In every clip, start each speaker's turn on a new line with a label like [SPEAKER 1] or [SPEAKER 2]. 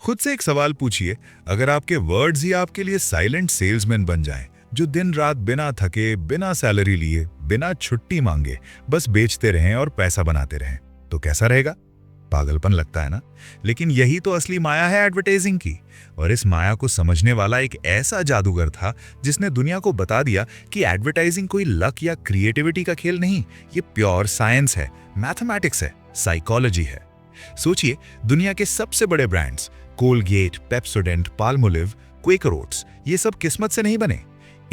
[SPEAKER 1] खुद से एक सवाल पूछिए, अगर आपके वर्ड्स ही आपके लिए साइलेंट सेल्समैन बन जाएं, जो दिन रात बिना थके, बिना सैलरी लिए, बिना छुट्टी मांगे बस बेचते रहें और पैसा बनाते रहें, तो कैसा रहेगा? पागलपन लगता है ना? लेकिन यही तो असली माया है एडवर्टाइजिंग की। और इस माया को समझने वाला एक ऐसा जादूगर था जिसने दुनिया को बता दिया कि एडवर्टाइजिंग कोई लक या क्रिएटिविटी का खेल नहीं, ये प्योर साइंस है, मैथमेटिक्स है, साइकोलॉजी है। सोचिए, दुनिया के सबसे बड़े brands Colgate, Pepsodent, Palmolive, Quaker Oats, ये सब किस्मत से नहीं बने।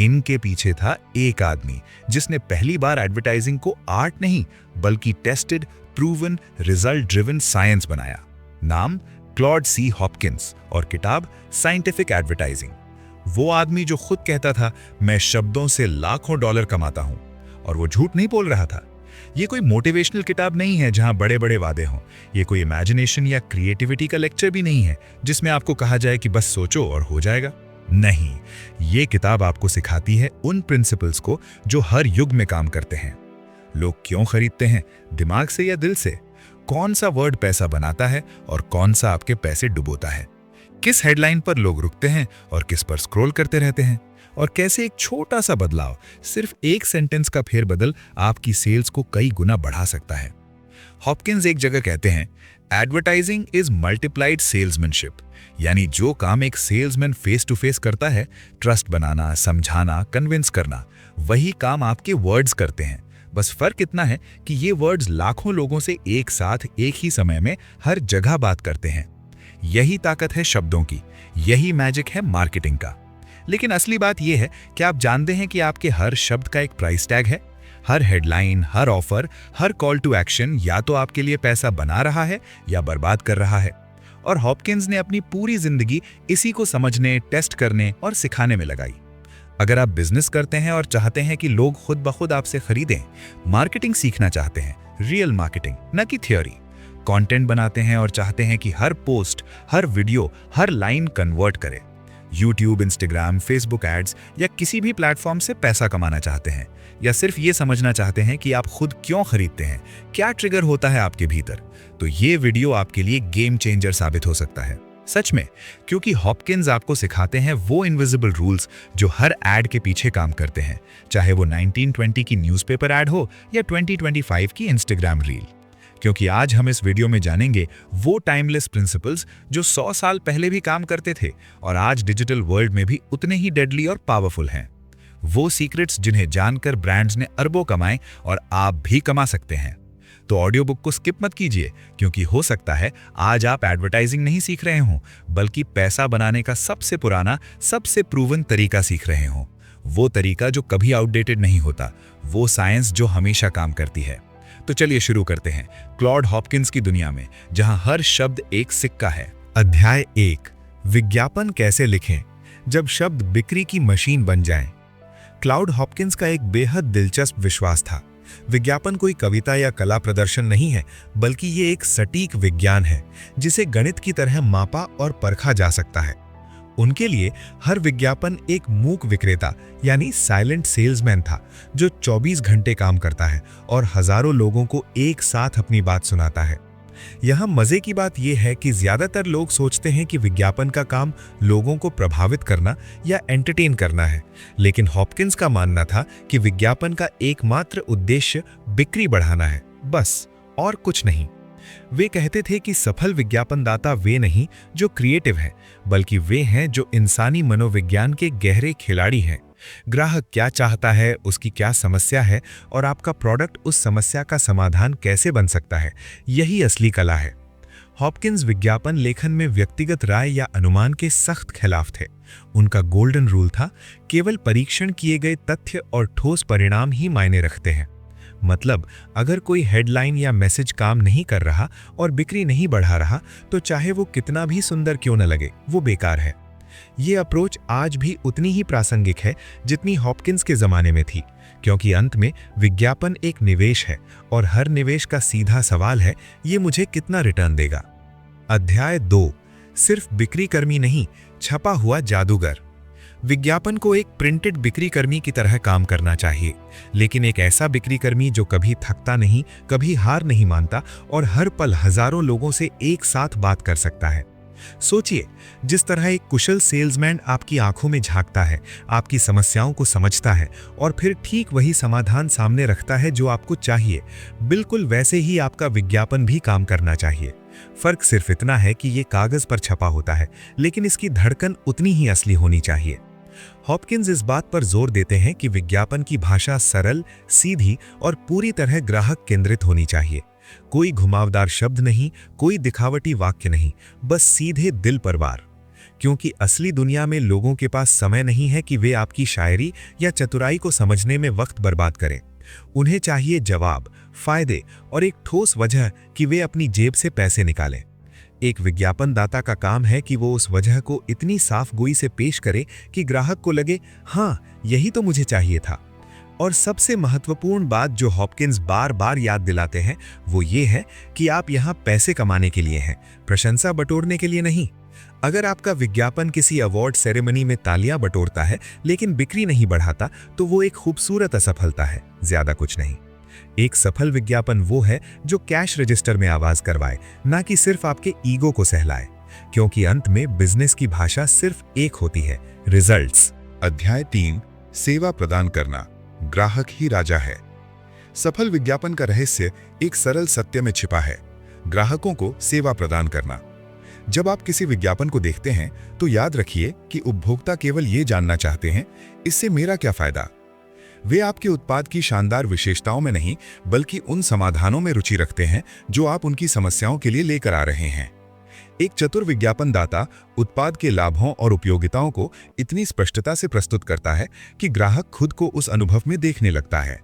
[SPEAKER 1] इनके पीछे था एक आदमी जिसने पहली बार एडवर्टाइजिंग को आर्ट नहीं बल्कि tested, proven, result driven science बनाया। नाम क्लॉड सी हॉपकिंस और किताब साइंटिफिक एडवर्टाइजिंग। वो आदमी जो खुद कहता था, मैं शब्दों से लाखों डॉलर कमाता हूं, और वो झूठ नहीं बोल रहा था। ये कोई मोटिवेशनल किताब नहीं है जहां बड़े बड़े वादे हों। ये कोई इमेजिनेशन या क्रिएटिविटी का लेक्चर भी नहीं है जिसमें आपको कहा जाए कि बस सोचो और हो जाएगा। नहीं, ये किताब आपको सिखाती है उन प्रिंसिपल्स को जो हर युग में काम करते हैं। लोग क्यों खरीदते हैं, दिमाग से या दिल से? कौन सा वर्ड पैसा बनाता है और कौन सा आपके पैसे डुबोता है? किस हेडलाइन पर लोग रुकते हैं और किस पर स्क्रॉल करते रहते हैं? और कैसे एक छोटा सा बदलाव, सिर्फ एक सेंटेंस का फेरबदल आपकी सेल्स को कई गुना बढ़ा सकता है। हॉपकिंस एक जगह कहते हैं, एडवर्टाइजिंग इज मल्टीप्लाइड सेल्समैनशिप, यानी जो काम एक सेल्समैन फेस टू फेस करता है, ट्रस्ट बनाना, समझाना, कन्विंस करना, वही काम आपके वर्ड्स करते हैं। बस फर्क इतना है कि ये वर्ड्स लाखों लोगों से एक साथ एक ही समय में हर जगह बात करते हैं। यही ताकत है शब्दों की, यही मैजिक है मार्केटिंग का। लेकिन असली बात यह है कि आप जानते हैं कि आपके हर शब्द का एक प्राइस टैग है। हर हेडलाइन, हर ऑफर, हर कॉल टू एक्शन या तो आपके लिए पैसा बना रहा है या बर्बाद कर रहा है। और हॉपकिंस ने अपनी पूरी जिंदगी इसी को समझने, टेस्ट करने और सिखाने में लगाई। अगर आप बिजनेस करते हैं और चाहते हैं कि लोग खुद ब खुद आपसे खरीदें, मार्केटिंग सीखना चाहते हैं, रियल मार्केटिंग न कि थ्योरी, कंटेंट बनाते हैं और चाहते हैं कि हर पोस्ट, हर वीडियो, हर लाइन कन्वर्ट करे, यूट्यूब, इंस्टाग्राम, फेसबुक एड्स या किसी भी प्लेटफॉर्म से पैसा कमाना चाहते हैं, या सिर्फ ये समझना चाहते हैं कि आप खुद क्यों खरीदते हैं, क्या ट्रिगर होता है आपके भीतर, तो ये वीडियो आपके लिए गेम चेंजर साबित हो सकता है। सच में, क्योंकि हॉपकिंस आपको सिखाते हैं वो इनविजिबल रूल्स जो हर एड के पीछे काम करते हैं, चाहे वो 1920 की न्यूज़पेपर एड हो या 2025 की इंस्टाग्राम रील। क्योंकि आज हम इस वीडियो में जानेंगे वो टाइमलेस प्रिंसिपल्स जो 100 साल पहले भी काम करते थे और आज डिजिटल वर्ल्ड में भी उतने ही डेडली और पावरफुल हैं। वो सीक्रेट्स जिन्हें जानकर ब्रांड्स ने अरबों कमाए और आप भी कमा सकते हैं। तो ऑडियो बुक को स्किप मत कीजिए, क्योंकि हो सकता है आज आप एडवर्टाइजिंग नहीं सीख रहे हों, बल्कि पैसा बनाने का सबसे पुराना, सबसे प्रूवन तरीका सीख रहे हों। वो तरीका जो कभी आउटडेटेड नहीं होता, वो साइंस जो हमेशा काम करती है। तो चलिए शुरू करते हैं क्लॉड हॉपकिंस की दुनिया में, जहां हर शब्द एक सिक्का है। अध्याय 1, विज्ञापन कैसे लिखें जब शब्द बिक्री की मशीन बन जाएं। क्लाउड हॉपकिंस का एक बेहद दिलचस्प विश्वास था। विज्ञापन कोई कविता या कला प्रदर्शन नहीं है, बल्कि ये एक सटीक विज्ञान है जिसे गणित की तरह मापा और परखा जा सकता है। उनके लिए हर विज्ञापन एक मूक विक्रेता यानी साइलेंट सेल्समैन था, जो 24 घंटे काम करता है और हजारों लोगों को एक साथ अपनी बात सुनाता है। यहाँ मजे की बात यह है कि ज्यादातर लोग सोचते हैं कि विज्ञापन का काम लोगों को प्रभावित करना या एंटरटेन करना है, लेकिन हॉपकिंस का मानना था कि विज्ञापन का एकमात्र उद्देश्य बिक्री बढ़ाना है, बस, और कुछ नहीं। वे कहते थे कि सफल विज्ञापनदाता वे नहीं जो क्रिएटिव हैं, बल्कि वे हैं जो इंसानी मनोविज्ञान के गहरे खिलाड़ी हैं। ग्राहक क्या चाहता है, उसकी क्या समस्या है और आपका प्रोडक्ट उस समस्या का समाधान कैसे बन सकता है, यही असली कला है। हॉपकिंस विज्ञापन लेखन में व्यक्तिगत राय या अनुमान के सख्त खिलाफ थे। उनका गोल्डन रूल था, केवल परीक्षण किए गए तथ्य और ठोस परिणाम ही मायने रखते हैं। मतलब, अगर कोई हेडलाइन या मैसेज काम नहीं कर रहा और बिक्री नहीं बढ़ा रहा, तो चाहे वो कितना भी सुंदर क्यों न लगे, वो बेकार है। ये अप्रोच आज भी उतनी ही प्रासंगिक है जितनी हॉपकिंस के जमाने में थी, क्योंकि अंत में विज्ञापन एक निवेश है और हर निवेश का सीधा सवाल है, ये मुझे कितना रिटर्न देगा। अध्याय 2, सिर्फ बिक्री कर्मी नहीं, छपा हुआ जादूगर। विज्ञापन को एक प्रिंटेड बिक्री कर्मी की तरह काम करना चाहिए, लेकिन एक ऐसा बिक्री कर्मी जो कभी थकता नहीं, कभी हार नहीं मानता और हर पल हजारों लोगों से एक साथ बात कर सकता है।
[SPEAKER 2] सोचिए, जिस तरह एक कुशल सेल्समैन आपकी आंखों में झांकता है, आपकी समस्याओं को समझता है और फिर ठीक वही समाधान सामने रखता है जो आपको चाहिए, बिल्कुल वैसे ही आपका विज्ञापन भी काम करना चाहिए। फर्क सिर्फ इतना है कि ये कागज पर छपा होता है, लेकिन इसकी धड़कन उतनी ही असली होनी चाहिए। हॉपकिंस इस बात पर जोर देते हैं कि विज्ञापन की भाषा सरल, सीधी और पूरी तरह ग्राहक केंद्रित होनी चाहिए। कोई घुमावदार शब्द नहीं, कोई दिखावटी वाक्य नहीं, बस सीधे दिल पर वार। क्योंकि असली दुनिया में लोगों के पास समय नहीं है कि वे आपकी शायरी या चतुराई को समझने में वक्त बर्बाद करें। उन्हें चाहिए जवाब, फायदे और एक ठोस वजह कि वे अपनी जेब से पैसे निकालें। एक विज्ञापन दाता का काम है कि वो उस वजह को इतनी साफ गोई से पेश करे कि ग्राहक को लगे, हाँ, यही तो मुझे चाहिए था। और सबसे महत्वपूर्ण बात जो हॉपकिंस बार बार याद दिलाते हैं वो ये है कि आप यहाँ पैसे कमाने के लिए हैं, प्रशंसा बटोरने के लिए नहीं। अगर आपका विज्ञापन किसी अवार्ड सेरेमनी में तालियां बटोरता है लेकिन बिक्री नहीं बढ़ाता, तो वो एक खूबसूरत असफलता है, ज्यादा कुछ नहीं। एक सफल विज्ञापन वो है जो कैश रजिस्टर में आवाज करवाए, ना कि सिर्फ आपके ईगो को सहलाए। क्योंकि अंत में बिजनेस की भाषा सिर्फ एक होती है, रिजल्ट्स।
[SPEAKER 1] अध्याय 3, सेवा प्रदान करना। ग्राहक ही राजा है। सफल विज्ञापन का रहस्य एक सरल सत्य में छिपा है, ग्राहकों को सेवा प्रदान करना। जब आप किसी विज्ञापन को देखते हैं तो याद रखिए कि उपभोक्ता केवल ये जानना चाहते हैं, इससे मेरा क्या फायदा। वे आपके उत्पाद की शानदार विशेषताओं में नहीं, बल्कि उन समाधानों में रुचि रखते हैं जो आप उनकी समस्याओं के लिए लेकर आ रहे हैं। एक चतुर विज्ञापन दाता उत्पाद के लाभों और उपयोगिताओं को इतनी स्पष्टता से प्रस्तुत करता है कि ग्राहक खुद को उस अनुभव में देखने लगता है।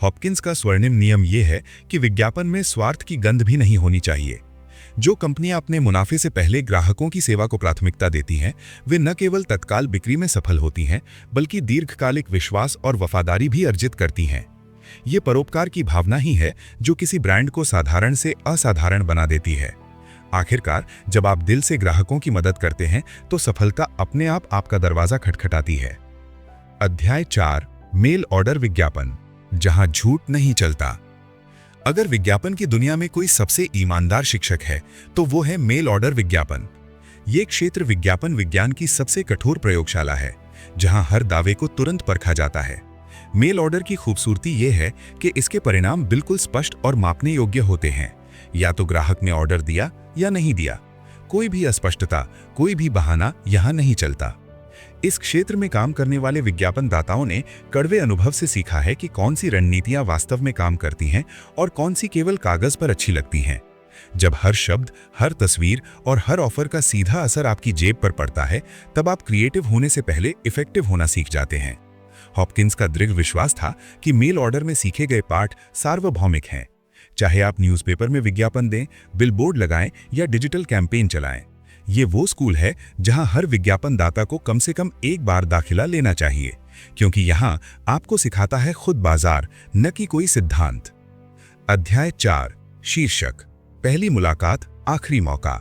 [SPEAKER 1] हॉपकिंस का स्वर्णिम नियम यह है कि विज्ञापन में स्वार्थ की गंध भी नहीं होनी चाहिए। जो कंपनियां अपने मुनाफे से पहले ग्राहकों की सेवा को प्राथमिकता देती हैं, वे न केवल तत्काल बिक्री में सफल होती हैं, बल्कि दीर्घकालिक विश्वास और वफादारी भी अर्जित करती हैं। ये परोपकार की भावना ही है जो किसी ब्रांड को साधारण से असाधारण बना देती है। आखिरकार जब आप दिल से ग्राहकों की मदद करते हैं तो सफलता अपने आप आपका दरवाजा खटखटाती है। अध्याय 4, मेल ऑर्डर विज्ञापन, जहां झूठ नहीं चलता। अगर विज्ञापन की दुनिया में कोई सबसे ईमानदार शिक्षक है तो वो है मेल ऑर्डर विज्ञापन। ये क्षेत्र विज्ञापन विज्ञान की सबसे कठोर प्रयोगशाला है, जहां हर दावे को तुरंत परखा जाता है। मेल ऑर्डर की खूबसूरती ये है कि इसके परिणाम बिल्कुल स्पष्ट और मापने योग्य होते हैं। या तो ग्राहक ने ऑर्डर दिया या नहीं दिया, कोई भी अस्पष्टता, कोई भी बहाना यहां नहीं चलता। इस क्षेत्र में काम करने वाले विज्ञापन दाताओं ने कड़वे अनुभव से सीखा है कि कौन सी रणनीतियां वास्तव में काम करती हैं और कौन सी केवल कागज पर अच्छी लगती हैं। जब हर शब्द, हर तस्वीर और हर ऑफर का सीधा असर आपकी जेब पर पड़ता है, तब आप क्रिएटिव होने से पहले इफेक्टिव होना सीख जाते हैं। हॉपकिंस का दृढ़ विश्वास था कि मेल ऑर्डर में सीखे गए पाठ सार्वभौमिक हैं। चाहे आप न्यूज़पेपर में विज्ञापन दें, बिलबोर्ड लगाएं या डिजिटल कैंपेन चलाएं, ये वो स्कूल है जहां हर विज्ञापन दाता को कम से कम एक बार दाखिला लेना चाहिए, क्योंकि यहां आपको सिखाता है खुद बाजार, न कि कोई सिद्धांत। अध्याय 4, शीर्षक, पहली मुलाकात, आखिरी मौका।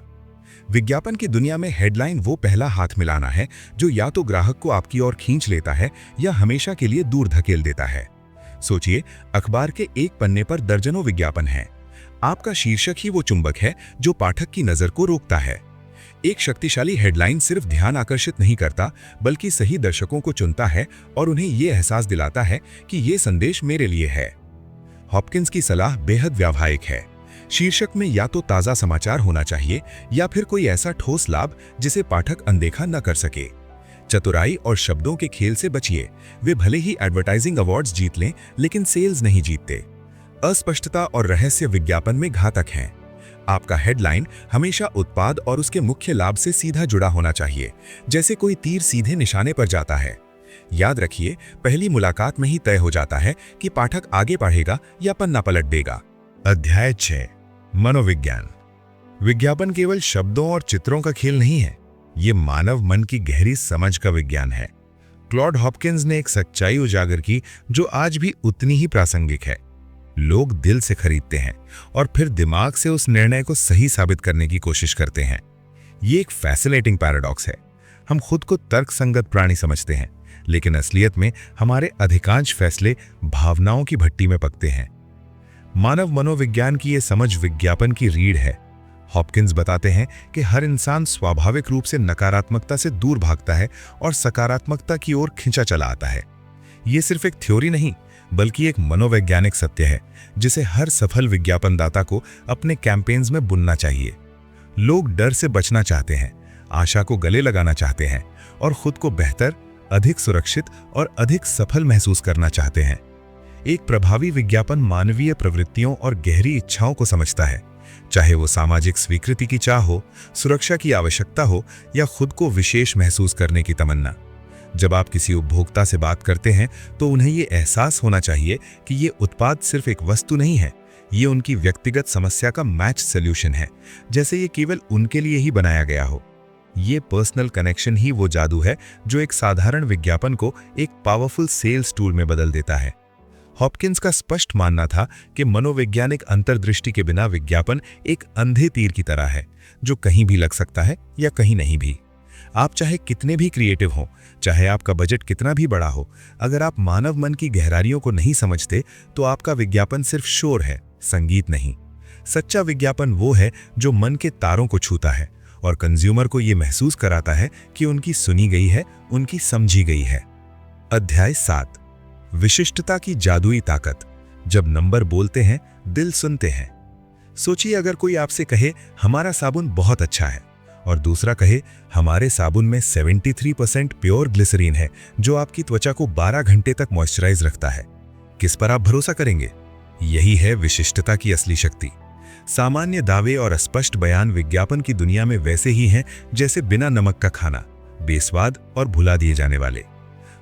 [SPEAKER 1] विज्ञापन की दुनिया में हेडलाइन वो पहला हाथ मिलाना है जो या तो ग्राहक को आपकी ओर खींच लेता है या हमेशा के लिए दूर धकेल देता है। सोचिए, अखबार के एक पन्ने पर दर्जनों विज्ञापन हैं। आपका शीर्षक ही वो चुंबक है जो पाठक की नजर को रोकता है। एक शक्तिशाली हेडलाइन सिर्फ ध्यान आकर्षित नहीं करता, बल्कि सही दर्शकों को चुनता है और उन्हें यह एहसास दिलाता है कि यह संदेश मेरे लिए है। हॉपकिंस की सलाह बेहद व्यावहारिक है। शीर्षक में या तो ताजा समाचार होना चाहिए या फिर कोई ऐसा ठोस लाभ जिसे पाठक अनदेखा न कर सके। चतुराई और शब्दों के खेल से बचिए। वे भले ही एडवर्टाइजिंग अवार्ड्स जीत लें, लेकिन सेल्स नहीं जीतते। अस्पष्टता और रहस्य विज्ञापन में घातक हैं। आपका हेडलाइन हमेशा उत्पाद और उसके मुख्य लाभ से सीधा जुड़ा होना चाहिए, जैसे कोई तीर सीधे निशाने पर जाता है। याद रखिए, पहली मुलाकात में ही तय हो जाता है कि पाठक आगे पढ़ेगा या पन्ना पलट देगा। अध्याय 6, मनोविज्ञान। विज्ञापन केवल शब्दों और चित्रों का खेल नहीं है, ये मानव मन की गहरी समझ का विज्ञान है। क्लॉड हॉपकिंस ने एक सच्चाई उजागर की जो आज भी उतनी ही प्रासंगिक है। लोग दिल से खरीदते हैं और फिर दिमाग से उस निर्णय को सही साबित करने की कोशिश करते हैं। ये एक फैसिनेटिंग पैराडॉक्स है। हम खुद को तर्कसंगत प्राणी समझते हैं, लेकिन असलियत में हमारे अधिकांश फैसले भावनाओं की भट्टी में पकते हैं। मानव मनोविज्ञान की ये समझ विज्ञापन की रीढ़ है।
[SPEAKER 2] हॉपकिंस बताते हैं कि हर इंसान स्वाभाविक रूप से नकारात्मकता से दूर भागता है और सकारात्मकता की ओर खिंचा चला आता है। ये सिर्फ एक थ्योरी नहीं, बल्कि एक मनोवैज्ञानिक सत्य है जिसे हर सफल विज्ञापनदाता को अपने कैंपेन्स में बुनना चाहिए। लोग डर से बचना चाहते हैं, आशा को गले लगाना चाहते हैं और खुद को बेहतर, अधिक सुरक्षित और अधिक सफल महसूस करना चाहते हैं। एक प्रभावी विज्ञापन मानवीय प्रवृत्तियों और गहरी इच्छाओं को समझता है, चाहे वो सामाजिक स्वीकृति की चाह हो, सुरक्षा की आवश्यकता हो या खुद को विशेष महसूस करने की तमन्ना। जब आप किसी उपभोक्ता से बात करते हैं तो उन्हें ये एहसास होना चाहिए कि ये उत्पाद सिर्फ एक वस्तु नहीं है, ये उनकी व्यक्तिगत समस्या का मैच सॉल्यूशन है, जैसे ये केवल उनके लिए ही बनाया गया हो। ये पर्सनल कनेक्शन ही वो जादू है जो एक साधारण विज्ञापन को एक पावरफुल सेल्स टूल में बदल देता है। हॉपकिंस का स्पष्ट मानना था कि मनोवैज्ञानिक अंतर्दृष्टि के बिना विज्ञापन एक अंधे तीर की तरह है जो कहीं भी लग सकता है या कहीं नहीं भी। आप चाहे कितने भी क्रिएटिव हो, चाहे आपका बजट कितना भी बड़ा हो, अगर आप मानव मन की गहराइयों को नहीं समझते तो आपका विज्ञापन सिर्फ शोर है, संगीत नहीं। सच्चा विज्ञापन वो है जो मन के तारों को छूता है और कंज्यूमर को ये महसूस कराता है कि उनकी सुनी गई है, उनकी समझी गई है। अध्याय 7, विशिष्टता की जादुई ताकत। जब नंबर बोलते हैं, दिल सुनते हैं। सोचिए, अगर कोई आपसे कहे हमारा साबुन बहुत अच्छा है और दूसरा कहे हमारे साबुन में 73% प्योर ग्लिसरीन है जो आपकी त्वचा को 12 घंटे तक मॉइस्चराइज रखता है, किस पर आप भरोसा करेंगे? यही है विशिष्टता की असली शक्ति। सामान्य दावे और अस्पष्ट बयान विज्ञापन की दुनिया में वैसे ही हैं जैसे बिना नमक का खाना, बेस्वाद और भुला दिए जाने वाले।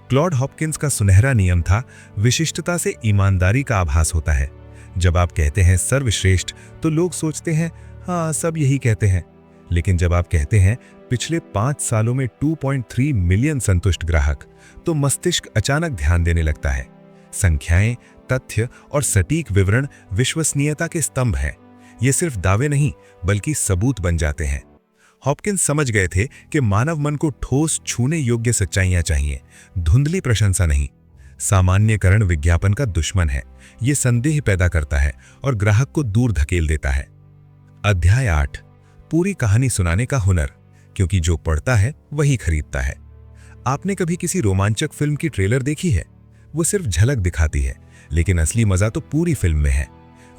[SPEAKER 2] क्लॉड हॉपकिंस का सुनहरा नियम था, विशिष्टता से ईमानदारी का आभास होता है। जब आप कहते हैं सर्वश्रेष्ठ तो लोग सोचते हैं हाँ, सब यही कहते हैं। लेकिन जब आप कहते हैं पिछले 5 सालों में 2.3 मिलियन संतुष्ट ग्राहक, तो मस्तिष्क अचानक ध्यान देने लगता है। संख्याएं, तथ्य और सटीक विवरण विश्वसनीयता के स्तंभ हैं। ये सिर्फ दावे नहीं बल्कि सबूत बन जाते हैं। हॉपकिंस समझ गए थे कि मानव मन को ठोस, छूने योग्य सच्चाइयां चाहिए, धुंधली प्रशंसा नहीं। सामान्यकरण विज्ञापन का दुश्मन है, ये संदेह पैदा करता है और ग्राहक को दूर धकेल देता है। अध्याय 8, पूरी कहानी सुनाने का हुनर, क्योंकि जो पढ़ता है वही खरीदता है। आपने कभी किसी रोमांचक फिल्म की ट्रेलर देखी है? वो सिर्फ झलक दिखाती है, लेकिन असली मजा तो पूरी फिल्म में है।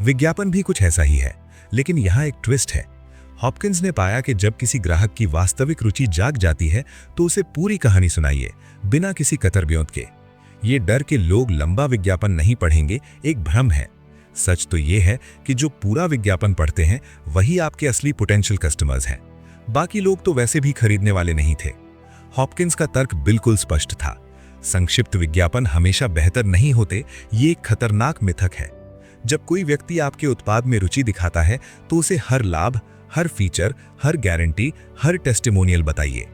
[SPEAKER 2] विज्ञापन भी कुछ ऐसा ही है, लेकिन यहाँ एक ट्विस्ट है। हॉपकिंस ने पाया कि जब किसी ग्राहक की वास्तविक रुचि जाग जाती है तो उसे पूरी कहानी सुनाइए, बिना किसी कतर-ब्योंत के। ये डर के लोग लंबा विज्ञापन नहीं पढ़ेंगे एक भ्रम है। सच तो ये है कि जो पूरा विज्ञापन पढ़ते हैं वही आपके असली पोटेंशियल कस्टमर्स हैं। बाकी लोग तो वैसे भी खरीदने वाले नहीं थे। हॉपकिंस का तर्क बिल्कुल स्पष्ट था, संक्षिप्त विज्ञापन हमेशा बेहतर नहीं होते। ये एक खतरनाक मिथक है। जब कोई व्यक्ति आपके उत्पाद में रुचि दिखाता है तो उसे हर लाभ, हर फीचर, हर गारंटी, हर टेस्टिमोनियल बताइए।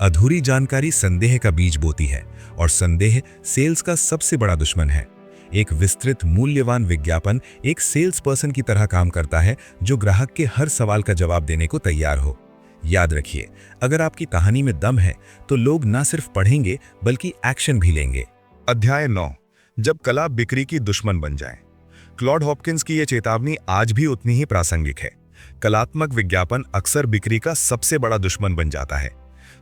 [SPEAKER 2] अधूरी जानकारी संदेह का बीज बोती है और संदेह सेल्स का सबसे बड़ा दुश्मन है। एक विस्तृत मूल्यवान विज्ञापन एक सेल्स पर्सन की तरह काम करता है जो ग्राहक के हर सवाल का जवाब देने को तैयार हो। याद रखिए, अगर आपकी कहानी में दम है तो लोग न सिर्फ पढ़ेंगे बल्कि एक्शन भी लेंगे।
[SPEAKER 1] अध्याय 9, जब कला बिक्री की दुश्मन बन जाए। क्लॉड हॉपकिंस की यह चेतावनी आज भी उतनी ही प्रासंगिक है। कलात्मक विज्ञापन अक्सर बिक्री का सबसे बड़ा दुश्मन बन जाता है।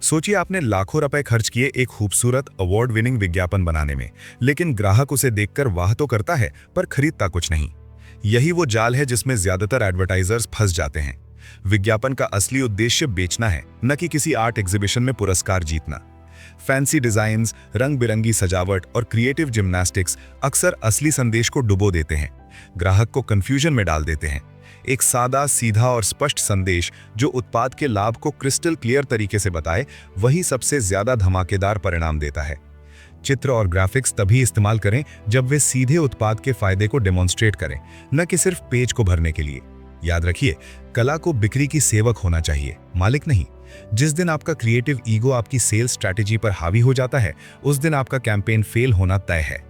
[SPEAKER 1] सोचिए, आपने लाखों रुपए खर्च किए एक खूबसूरत अवार्ड विनिंग विज्ञापन बनाने में, लेकिन ग्राहक उसे देखकर वाह तो करता है पर खरीदता कुछ नहीं। यही वो जाल है जिसमें ज्यादातर एडवर्टाइजर्स फंस जाते हैं। विज्ञापन का असली उद्देश्य बेचना है, न कि किसी आर्ट एग्जीबिशन में पुरस्कार जीतना। फैंसी डिजाइन्स, रंग बिरंगी सजावट और क्रिएटिव जिम्नास्टिक्स अक्सर असली संदेश को डुबो देते हैं, ग्राहक को कंफ्यूजन में डाल देते हैं। एक सादा, सीधा और स्पष्ट संदेश जो उत्पाद के लाभ को क्रिस्टल क्लियर तरीके से बताए, वही सबसे ज्यादा धमाकेदार परिणाम देता है। चित्र और ग्राफिक्स तभी इस्तेमाल करें जब वे सीधे उत्पाद के फायदे को डेमोन्स्ट्रेट करें, न कि सिर्फ पेज को भरने के लिए। याद रखिए, कला को बिक्री की सेवक होना चाहिए, मालिक नहीं। जिस दिन आपका क्रिएटिव ईगो आपकी सेल्स स्ट्रैटेजी पर हावी हो जाता है, उस दिन आपका कैंपेन फेल होना तय है।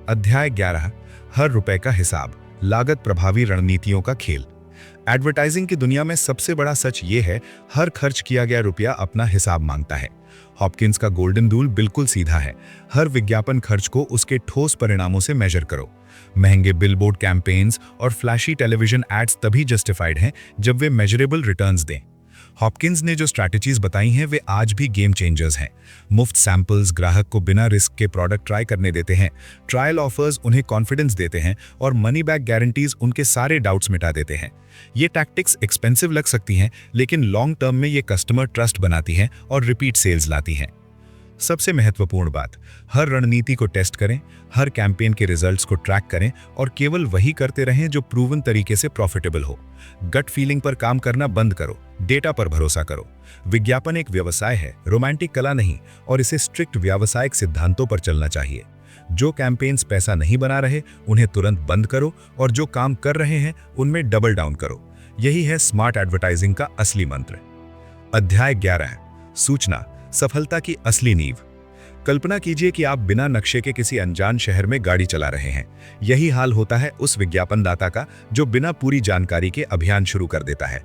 [SPEAKER 1] अध्याय 11, हर रुपए का हिसाब, लागत प्रभावी रणनीतियों का खेल। एडवर्टाइजिंग की दुनिया में सबसे बड़ा सच ये है, हर खर्च किया गया रुपया अपना हिसाब मांगता है। हॉपकिंस का गोल्डन रूल बिल्कुल सीधा है, हर विज्ञापन खर्च को उसके ठोस परिणामों से मेजर करो। महंगे बिलबोर्ड कैंपेन्स और फ्लैशी टेलीविजन एड्स तभी जस्टिफाइड हैं जब वे मेजरेबल रिटर्न्स दें। हॉपकिंस ने जो स्ट्रैटेजीज बताई हैं वे आज भी गेम चेंजर्स हैं। मुफ्त सैंपल्स ग्राहक को बिना रिस्क के प्रोडक्ट ट्राई करने देते हैं, ट्रायल ऑफर्स उन्हें कॉन्फिडेंस देते हैं और मनी बैक गारंटीज उनके सारे डाउट्स मिटा देते हैं। ये टैक्टिक्स एक्सपेंसिव लग सकती हैं, लेकिन लॉन्ग टर्म में ये कस्टमर ट्रस्ट बनाती हैं और रिपीट सेल्स लाती हैं। सबसे महत्वपूर्ण बात, हर रणनीति को टेस्ट करें, हर कैंपेन के रिजल्ट्स को ट्रैक करें और केवल वही करते रहें जो प्रूवन तरीके से प्रॉफिटेबल हो। गट फीलिंग पर काम करना बंद करो, डेटा पर भरोसा करो। विज्ञापन एक व्यवसाय है, रोमांटिक कला नहीं, और इसे स्ट्रिक्ट व्यावसायिक सिद्धांतों पर चलना चाहिए। जो कैंपेन्स पैसा नहीं बना रहे उन्हें तुरंत बंद करो और जो काम कर रहे हैं उनमें डबल डाउन करो। यही है स्मार्ट एडवर्टाइजिंग का असली मंत्र। अध्याय 11, सूचना सफलता की असली नींव। कल्पना कीजिए कि आप बिना नक्शे के किसी अनजान शहर में गाड़ी चला रहे हैं। यही हाल होता है उस विज्ञापनदाता का जो बिना पूरी जानकारी के अभियान शुरू कर देता है।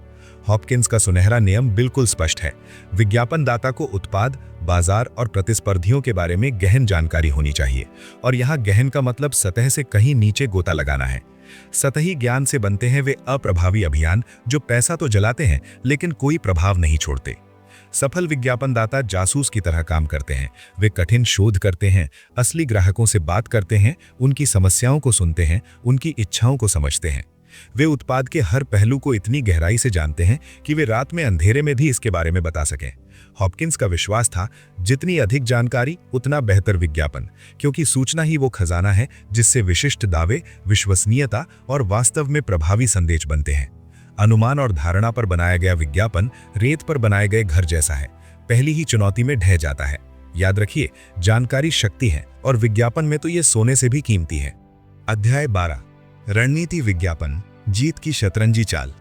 [SPEAKER 1] हॉपकिंस का सुनहरा नियम बिल्कुल स्पष्ट है, विज्ञापनदाता को उत्पाद, बाजार और प्रतिस्पर्धियों के बारे में गहन जानकारी होनी चाहिए। और यहाँ गहन का मतलब सतह से कहीं नीचे गोता लगाना है। सतही ज्ञान से बनते हैं वे अप्रभावी अभियान जो पैसा तो जलाते हैं लेकिन कोई प्रभाव नहीं छोड़ते। सफल विज्ञापनदाता जासूस की तरह काम करते हैं। वे कठिन शोध करते हैं, असली ग्राहकों से बात करते हैं, उनकी समस्याओं को सुनते हैं, उनकी इच्छाओं को समझते हैं। वे उत्पाद के हर पहलू को इतनी गहराई से जानते हैं कि वे रात में अंधेरे में भी इसके बारे में बता सकें। हॉपकिंस का विश्वास था, जितनी अधिक जानकारी उतना बेहतर विज्ञापन, क्योंकि सूचना ही वो खजाना है जिससे विशिष्ट दावे, विश्वसनीयता और वास्तव में प्रभावी संदेश बनते हैं। अनुमान और धारणा पर बनाया गया विज्ञापन रेत पर बनाए गए घर जैसा है, पहली ही चुनौती में ढह जाता है। याद रखिए, जानकारी शक्ति है और विज्ञापन में तो ये सोने से भी कीमती है। अध्याय 12, रणनीति विज्ञापन, जीत की शतरंजी चाल।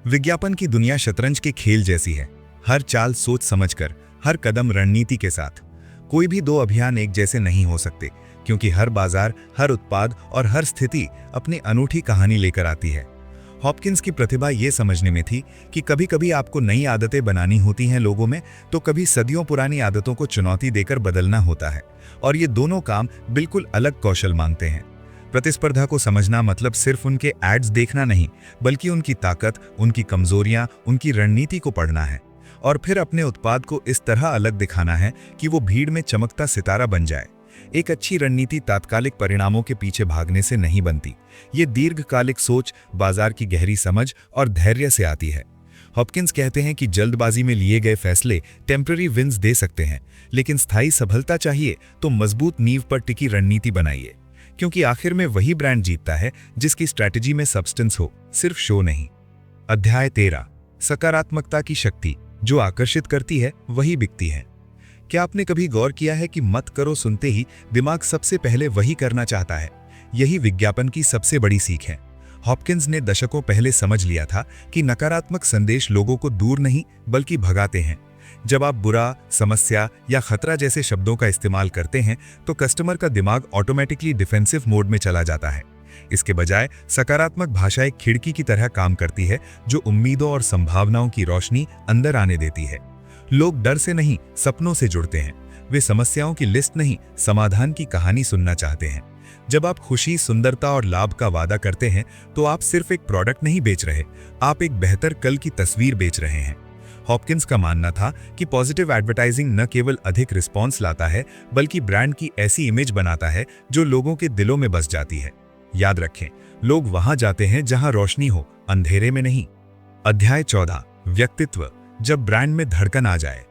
[SPEAKER 1] विज्ञापन की दुनिया शतरंज के खेल जैसी है, हर चाल सोच समझकर, हर कदम रणनीति के साथ। कोई भी दो अभियान एक जैसे नहीं हो सकते, क्योंकि हर बाजार, हर उत्पाद और हर स्थिति अपनी अनूठी कहानी लेकर आती है। हॉपकिंस की प्रतिभा ये समझने में थी कि कभी कभी आपको नई आदतें बनानी होती हैं लोगों में, तो कभी सदियों पुरानी आदतों को चुनौती देकर बदलना होता है। और ये दोनों काम बिल्कुल अलग कौशल मांगते हैं। प्रतिस्पर्धा को समझना मतलब सिर्फ उनके एड्स देखना नहीं, बल्कि उनकी ताकत, उनकी कमजोरियां, उनकी रणनीति को पढ़ना है और फिर अपने उत्पाद को इस तरह अलग दिखाना है कि वो भीड़ में चमकता सितारा बन जाए। एक अच्छी रणनीति तात्कालिक परिणामों के पीछे भागने से नहीं बनती, ये दीर्घकालिक सोच, बाजार की गहरी समझ और धैर्य से आती है। हॉपकिंस कहते हैं कि जल्दबाजी में लिए गए फैसले टेम्पररी विन्स दे सकते हैं, लेकिन स्थायी सफलता चाहिए तो मजबूत नींव पर टिकी रणनीति बनाइए, क्योंकि आखिर में वही ब्रांड जीतता है जिसकी स्ट्रैटेजी में सब्सटेंस हो, सिर्फ शो नहीं। अध्याय 13, सकारात्मकता की शक्ति, जो आकर्षित करती है वही बिकती है। क्या आपने कभी गौर किया है कि मत करो सुनते ही दिमाग सबसे पहले वही करना चाहता है? यही विज्ञापन की सबसे बड़ी सीख है। हॉपकिंस ने दशकों पहले समझ लिया था कि नकारात्मक संदेश लोगों को दूर नहीं बल्कि भगाते हैं। जब आप बुरा, समस्या या खतरा जैसे शब्दों का इस्तेमाल करते हैं तो कस्टमर का दिमाग ऑटोमेटिकली डिफेंसिव मोड में चला जाता है। इसके बजाय सकारात्मक भाषा एक खिड़की की तरह काम करती है जो उम्मीदों और संभावनाओं की रोशनी अंदर आने देती है। लोग डर से नहीं, सपनों से जुड़ते हैं। वे समस्याओं की लिस्ट नहीं, समाधान की कहानी सुनना चाहते हैं। जब आप खुशी, सुंदरता और लाभ का वादा करते हैं तो आप सिर्फ एक प्रोडक्ट नहीं बेच रहे, आप एक बेहतर कल की तस्वीर बेच रहे हैं। हॉपकिंस का मानना था कि पॉजिटिव एडवर्टाइजिंग न केवल अधिक रिस्पॉन्स लाता है, बल्कि ब्रांड की ऐसी इमेज बनाता है जो लोगों के दिलों में बस जाती है। याद रखें, लोग वहां जाते हैं जहां रोशनी हो, अंधेरे में नहीं। अध्याय 14, व्यक्तित्व, जब ब्रांड में धड़कन आ जाए।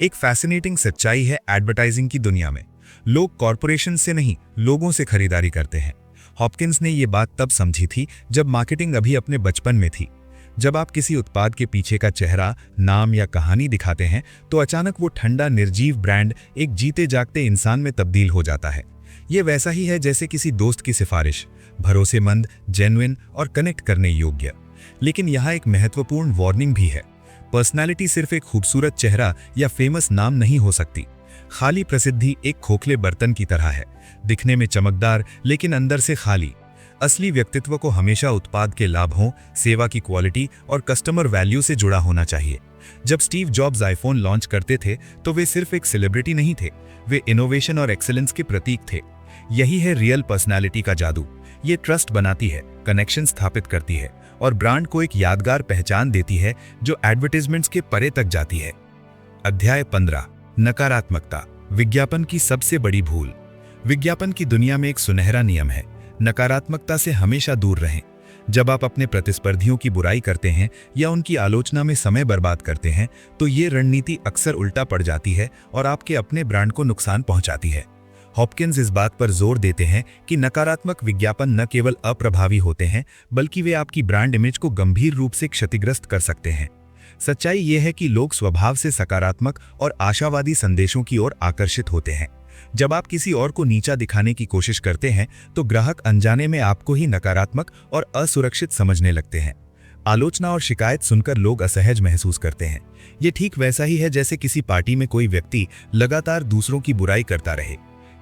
[SPEAKER 1] एक फैसिनेटिंग सच्चाई है एडवर्टाइजिंग की दुनिया में, लोग कॉरपोरेशन से नहीं, लोगों से खरीदारी करते हैं। हॉपकिंस ने यह बात तब समझी थी जब मार्केटिंग अभी अपने बचपन में थी। जब आप किसी उत्पाद के पीछे का चेहरा, नाम या कहानी दिखाते हैं तो अचानक वो ठंडा, निर्जीव ब्रांड एक जीते जागते इंसान में तब्दील हो जाता है। ये वैसा ही है जैसे किसी दोस्त की सिफारिश, भरोसेमंद, जेन्युइन और कनेक्ट करने योग्य। लेकिन यहाँ एक महत्वपूर्ण वार्निंग भी है। पर्सनालिटी सिर्फ एक खूबसूरत चेहरा या फेमस नाम नहीं हो सकती। खाली प्रसिद्धि एक खोखले बर्तन की तरह है, दिखने में चमकदार लेकिन अंदर से खाली।
[SPEAKER 2] असली व्यक्तित्व को हमेशा उत्पाद के लाभों, सेवा की क्वालिटी और कस्टमर वैल्यू से जुड़ा होना चाहिए। जब स्टीव जॉब्स आईफोन लॉन्च करते थे तो वे सिर्फ एक सेलिब्रिटी नहीं थे, वे इनोवेशन और एक्सीलेंस के प्रतीक थे। यही है रियल पर्सनालिटी का जादू। ये ट्रस्ट बनाती है, कनेक्शन स्थापित करती है और ब्रांड को एक यादगार पहचान देती है जो एडवर्टाइजमेंट्स के परे तक जाती है। अध्याय 15, नकारात्मकता, विज्ञापन की सबसे बड़ी भूल। विज्ञापन की दुनिया में एक सुनहरा नियम है, नकारात्मकता से हमेशा दूर रहें। जब आप अपने प्रतिस्पर्धियों की बुराई करते हैं या उनकी आलोचना में समय बर्बाद करते हैं तो ये रणनीति अक्सर उल्टा पड़ जाती है और आपके अपने ब्रांड को नुकसान पहुंचाती है। हॉपकिंस इस बात पर जोर देते हैं कि नकारात्मक विज्ञापन न केवल अप्रभावी होते हैं बल्कि वे आपकी ब्रांड इमेज को गंभीर रूप से क्षतिग्रस्त कर सकते हैं। सच्चाई यह है कि लोग स्वभाव से सकारात्मक और आशावादी संदेशों की ओर आकर्षित होते हैं। जब आप किसी और को नीचा दिखाने की कोशिश करते हैं तो ग्राहक अनजाने में आपको ही नकारात्मक और असुरक्षित समझने लगते हैं। आलोचना और शिकायत सुनकर लोग असहज महसूस करते हैं। ये ठीक वैसा ही है जैसे किसी पार्टी में कोई व्यक्ति लगातार दूसरों की बुराई करता रहे।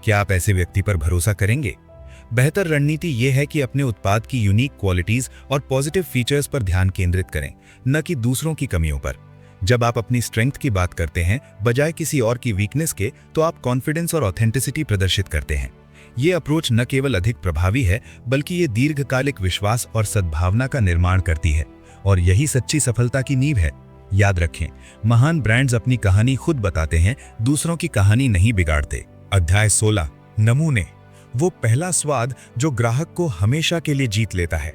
[SPEAKER 2] क्या आप ऐसे व्यक्ति पर भरोसा करेंगे? बेहतर रणनीति यह है कि अपने उत्पाद की यूनिक क्वालिटीज और पॉजिटिव फीचर्स पर ध्यान केंद्रित करें, न कि दूसरों की कमियों पर। जब आप अपनी स्ट्रेंथ की बात करते हैं बजाय किसी और की वीकनेस के, तो आप कॉन्फिडेंस और ऑथेंटिसिटी प्रदर्शित करते हैं। ये अप्रोच न केवल अधिक प्रभावी है बल्कि ये दीर्घकालिक विश्वास और सद्भावना का निर्माण करती है, और यही सच्ची सफलता की नींव है। याद रखें, महान ब्रांड्स अपनी कहानी खुद बताते हैं, दूसरों की कहानी नहीं बिगाड़ते। अध्याय 16, नमूने, वो पहला स्वाद जो ग्राहक को हमेशा के लिए जीत लेता है।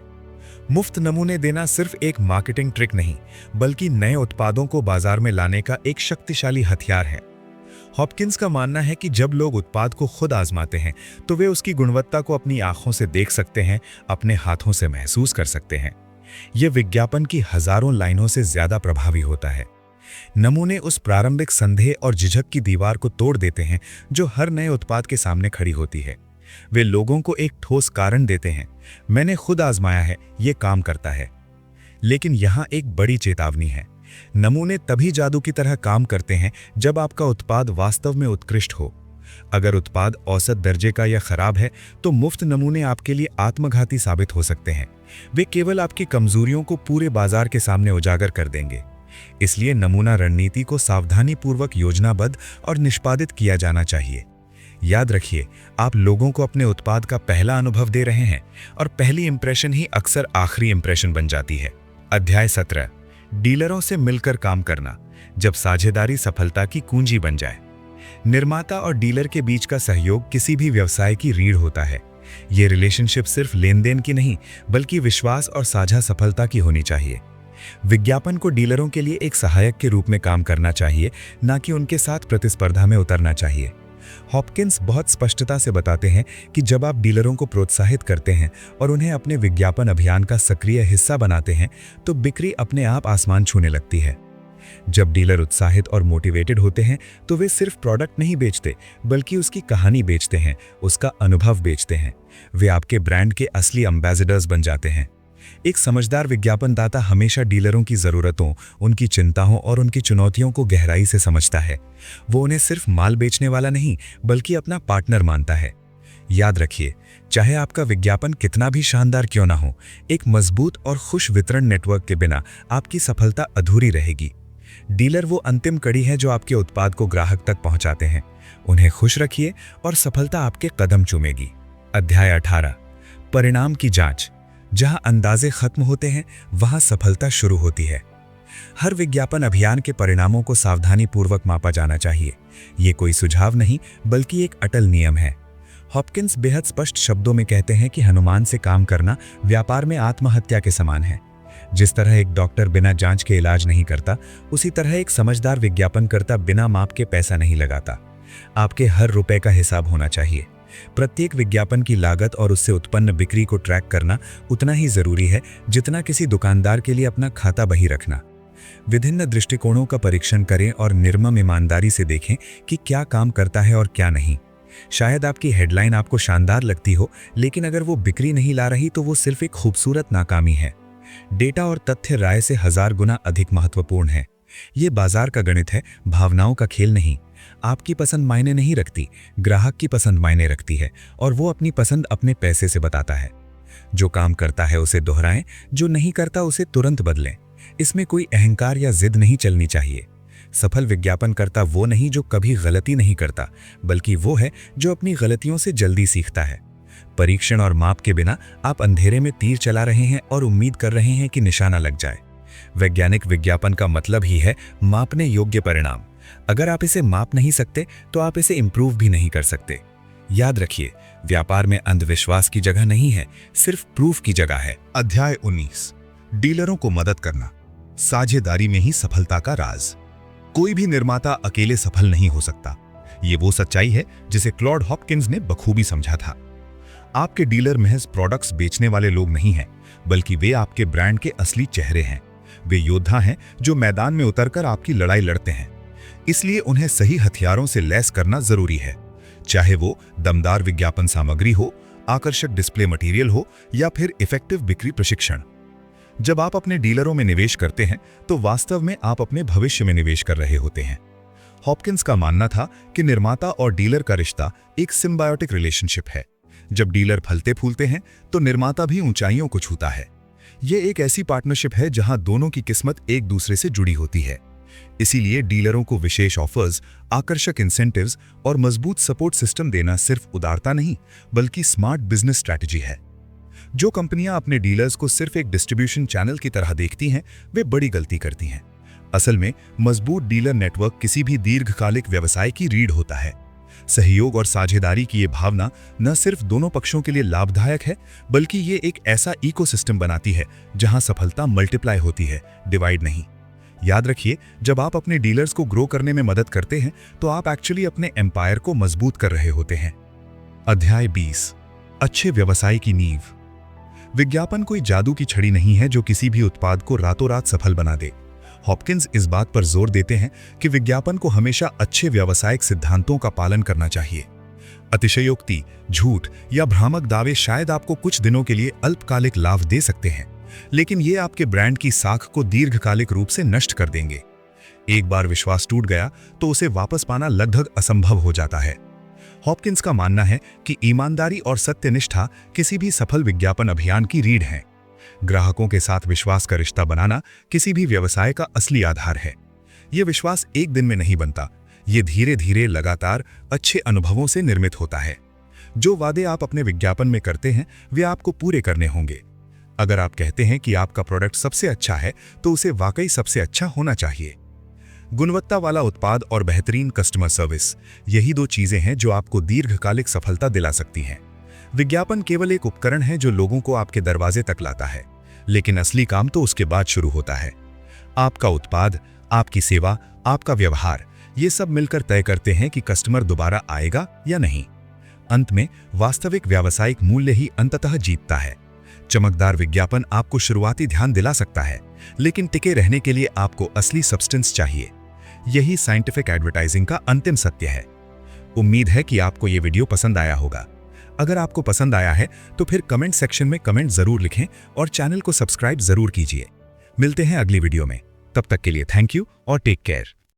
[SPEAKER 2] मुफ्त नमूने देना सिर्फ एक मार्केटिंग ट्रिक नहीं बल्कि नए उत्पादों को बाजार में लाने का एक शक्तिशाली हथियार है। हॉपकिंस का मानना है कि जब लोग उत्पाद को खुद आजमाते हैं तो वे उसकी गुणवत्ता को अपनी आंखों से देख सकते हैं, अपने हाथों से महसूस कर सकते हैं। यह विज्ञापन की हजारों लाइनों से ज्यादा प्रभावी होता है। नमूने उस प्रारंभिक संदेह और झिझक की दीवार को तोड़ देते हैं जो हर नए उत्पाद के सामने खड़ी होती है। वे लोगों को एक ठोस कारण देते हैं, मैंने खुद आजमाया है, ये काम करता है। लेकिन यहाँ एक बड़ी चेतावनी है, नमूने तभी जादू की तरह काम करते हैं जब आपका उत्पाद वास्तव में उत्कृष्ट हो। अगर उत्पाद औसत दर्जे का या खराब है तो मुफ्त नमूने आपके लिए आत्मघाती साबित हो सकते हैं। वे केवल आपकी कमजोरियों को पूरे बाजार के सामने उजागर कर देंगे। इसलिए नमूना रणनीति को सावधानीपूर्वक योजनाबद्ध और निष्पादित किया जाना चाहिए। याद रखिए, आप लोगों को अपने उत्पाद का पहला अनुभव दे रहे हैं और पहली इंप्रेशन ही अक्सर आखिरी इंप्रेशन बन जाती है। अध्याय 17, डीलरों से मिलकर काम करना, जब साझेदारी सफलता की कुंजी बन जाए। निर्माता और डीलर के बीच का सहयोग किसी भी व्यवसाय की रीढ़ होता है। ये रिलेशनशिप सिर्फ लेन देन की नहीं बल्कि विश्वास और साझा सफलता की होनी चाहिए। विज्ञापन को डीलरों के लिए एक सहायक के रूप में काम करना चाहिए, न कि उनके साथ प्रतिस्पर्धा में उतरना चाहिए। हॉपकिंस बहुत स्पष्टता से बताते हैं कि जब आप डीलरों को प्रोत्साहित करते हैं और उन्हें अपने विज्ञापन अभियान का सक्रिय हिस्सा बनाते हैं तो बिक्री अपने आप आसमान छूने लगती है। जब डीलर उत्साहित और मोटिवेटेड होते हैं तो वे सिर्फ प्रोडक्ट नहीं बेचते बल्कि उसकी कहानी बेचते हैं, उसका अनुभव बेचते हैं। वे आपके ब्रांड के असली एम्बेसडर्स बन जाते हैं। एक समझदार विज्ञापनदाता हमेशा डीलरों की जरूरतों, उनकी चिंताओं और उनकी चुनौतियों को गहराई से समझता है। वो उन्हें सिर्फ माल बेचने वाला नहीं बल्कि अपना पार्टनर मानता है। याद रखिए, चाहे आपका विज्ञापन कितना भी शानदार क्यों ना हो, एक मजबूत और खुश वितरण नेटवर्क के बिना आपकी सफलता अधूरी रहेगी। डीलर वो अंतिम कड़ी है जो आपके उत्पाद को ग्राहक तक पहुंचाते हैं। उन्हें खुश रखिए और सफलता आपके कदम चूमेगी। अध्याय 18, परिणाम की जांच, जहां अंदाजे खत्म होते हैं वहां सफलता शुरू होती है। हर विज्ञापन अभियान के परिणामों को सावधानीपूर्वक मापा जाना चाहिए। ये कोई सुझाव नहीं बल्कि एक अटल नियम है। हॉपकिंस बेहद स्पष्ट शब्दों में कहते हैं कि हनुमान से काम करना व्यापार में आत्महत्या के समान है। जिस तरह एक डॉक्टर बिना जांच के इलाज नहीं करता, उसी तरह एक समझदार विज्ञापनकर्ता बिना माप के पैसा नहीं लगाता। आपके हर रुपए का हिसाब होना चाहिए। प्रत्येक विज्ञापन की लागत और उससे उत्पन्न बिक्री को ट्रैक करना उतना ही जरूरी है जितना किसी दुकानदार के लिए अपना खाता बही रखना। विभिन्न दृष्टिकोणों का परीक्षण करें और निर्मम ईमानदारी से देखें कि क्या काम करता है और क्या नहीं। शायद आपकी हेडलाइन आपको शानदार लगती हो, लेकिन अगर वो बिक्री नहीं ला रही तो वो सिर्फ एक खूबसूरत नाकामी है। डेटा और तथ्य राय से 1000 गुना अधिक महत्वपूर्ण है। ये बाजार का गणित है, भावनाओं का खेल नहीं। आपकी पसंद मायने नहीं रखती, ग्राहक की पसंद मायने रखती है, और वो अपनी पसंद अपने पैसे से बताता है। जो काम करता है उसे दोहराएं, जो नहीं करता उसे तुरंत बदलें। इसमें कोई अहंकार या जिद नहीं चलनी चाहिए। सफल विज्ञापनकर्ता वो नहीं जो कभी गलती नहीं करता, बल्कि वो है जो अपनी गलतियों से जल्दी सीखता है। परीक्षण और माप के बिना आप अंधेरे में तीर चला रहे हैं और उम्मीद कर रहे हैं कि निशाना लग जाए। वैज्ञानिक विज्ञापन का मतलब ही है मापने योग्य परिणाम। अगर आप इसे माप नहीं सकते तो आप इसे इंप्रूव भी नहीं कर सकते। याद रखिए, व्यापार में अंधविश्वास की जगह नहीं है, सिर्फ प्रूफ की जगह है।
[SPEAKER 1] अध्याय 19, डीलरों को मदद करना। साझेदारी में ही सफलता का राज। कोई भी निर्माता अकेले सफल नहीं हो सकता। ये वो सच्चाई है जिसे क्लॉड हॉपकिंस ने बखूबी समझा था। आपके डीलर महज प्रोडक्ट्स बेचने वाले लोग नहीं हैं, बल्कि वे आपके ब्रांड के असली चेहरे हैं। वे योद्धा हैं जो मैदान में उतरकर आपकी लड़ाई लड़ते हैं। इसलिए उन्हें सही हथियारों से लैस करना जरूरी है, चाहे वो दमदार विज्ञापन सामग्री हो, आकर्षक डिस्प्ले मटेरियल हो या फिर इफेक्टिव बिक्री प्रशिक्षण। जब आप अपने डीलरों में निवेश करते हैं तो वास्तव में आप अपने भविष्य में निवेश कर रहे होते हैं। हॉपकिंस का मानना था कि निर्माता और डीलर का रिश्ता एक सिम्बायोटिक रिलेशनशिप है। जब डीलर फलते फूलते हैं तो निर्माता भी ऊंचाइयों को छूता है। ये एक ऐसी पार्टनरशिप है जहां दोनों की किस्मत एक दूसरे से जुड़ी होती है। इसीलिए डीलरों को विशेष ऑफर्स, आकर्षक इंसेंटिव्स और मजबूत सपोर्ट सिस्टम देना सिर्फ उदारता नहीं, बल्कि स्मार्ट बिजनेस स्ट्रैटेजी है। जो कंपनियां अपने डीलर्स को सिर्फ एक डिस्ट्रीब्यूशन चैनल की तरह देखती हैं, वे बड़ी गलती करती हैं। असल में मजबूत डीलर नेटवर्क किसी भी दीर्घकालिक व्यवसाय की रीढ़ होता है। सहयोग और साझेदारी की ये भावना न सिर्फ दोनों पक्षों के लिए लाभदायक है, बल्कि ये एक ऐसा इकोसिस्टम बनाती है जहां सफलता मल्टीप्लाई होती है, डिवाइड नहीं। याद रखिए, जब आप अपने डीलर्स को ग्रो करने में मदद करते हैं तो आप एक्चुअली अपने एम्पायर को मजबूत कर रहे होते हैं। अध्याय 20, अच्छे व्यवसाय की नींव। विज्ञापन कोई जादू की छड़ी नहीं है जो किसी भी उत्पाद को रातों रात सफल बना दे। हॉपकिंस इस बात पर जोर देते हैं कि विज्ञापन को हमेशा अच्छे व्यावसायिक सिद्धांतों का पालन करना चाहिए। अतिशयोक्ति, झूठ या भ्रामक दावे शायद आपको कुछ दिनों के लिए अल्पकालिक लाभ दे सकते हैं, लेकिन ये आपके ब्रांड की साख को दीर्घकालिक रूप से नष्ट कर देंगे। एक बार विश्वास टूट गया तो उसे वापस पाना लगभग असंभव हो जाता है। हॉपकिंस का मानना है कि ईमानदारी और सत्यनिष्ठा किसी भी सफल विज्ञापन अभियान की रीढ़ है। ग्राहकों के साथ विश्वास का रिश्ता बनाना किसी भी व्यवसाय का असली आधार है। यह विश्वास एक दिन में नहीं बनता, ये धीरे धीरे लगातार अच्छे अनुभवों से निर्मित होता है। जो वादे आप अपने विज्ञापन में करते हैं वे आपको पूरे करने होंगे। अगर आप कहते हैं कि आपका प्रोडक्ट सबसे अच्छा है तो उसे वाकई सबसे अच्छा होना चाहिए। गुणवत्ता वाला उत्पाद और बेहतरीन कस्टमर सर्विस, यही दो चीजें हैं जो आपको दीर्घकालिक सफलता दिला सकती हैं। विज्ञापन केवल एक उपकरण है जो लोगों को आपके दरवाजे तक लाता है, लेकिन असली काम तो उसके बाद शुरू होता है। आपका उत्पाद, आपकी सेवा, आपका व्यवहार, ये सब मिलकर तय करते हैं कि कस्टमर दोबारा आएगा या नहीं। अंत में वास्तविक व्यावसायिक मूल्य ही अंततः जीतता है। चमकदार विज्ञापन आपको शुरुआती ध्यान दिला सकता है, लेकिन टिके रहने के लिए आपको असली सब्सटेंस चाहिए। यही साइंटिफिक एडवर्टाइजिंग का अंतिम सत्य है। उम्मीद है कि आपको ये वीडियो पसंद आया होगा। अगर आपको पसंद आया है तो फिर कमेंट सेक्शन में कमेंट जरूर लिखें और चैनल को सब्सक्राइब जरूर कीजिए। मिलते हैं अगली वीडियो में। तब तक के लिए थैंक यू और टेक केयर।